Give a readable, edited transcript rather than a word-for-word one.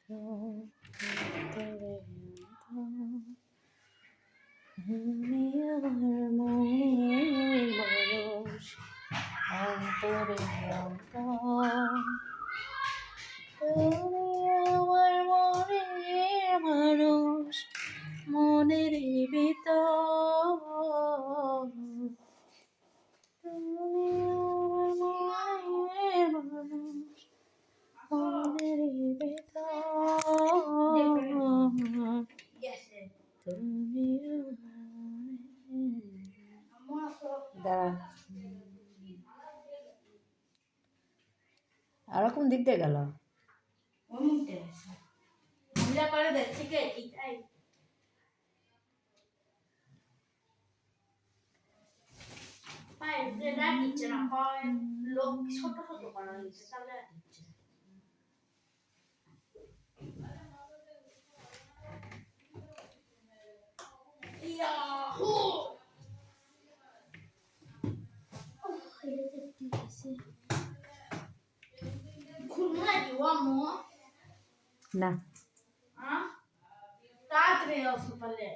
অন্তরে তুমি আমার মনের মানুষ, অন্তরে অন্তর তুমি আমার মনের মানুষ, মনের ভিতর তুমি আমার মনের মানুষ, মনের ভিতর তুমি দাঁড়া আর কোন দিক দিয়ে গেল? লোক ছোট ছোট করা হয়েছে তাহলে না তাড়াতাড়ি আসো পারলে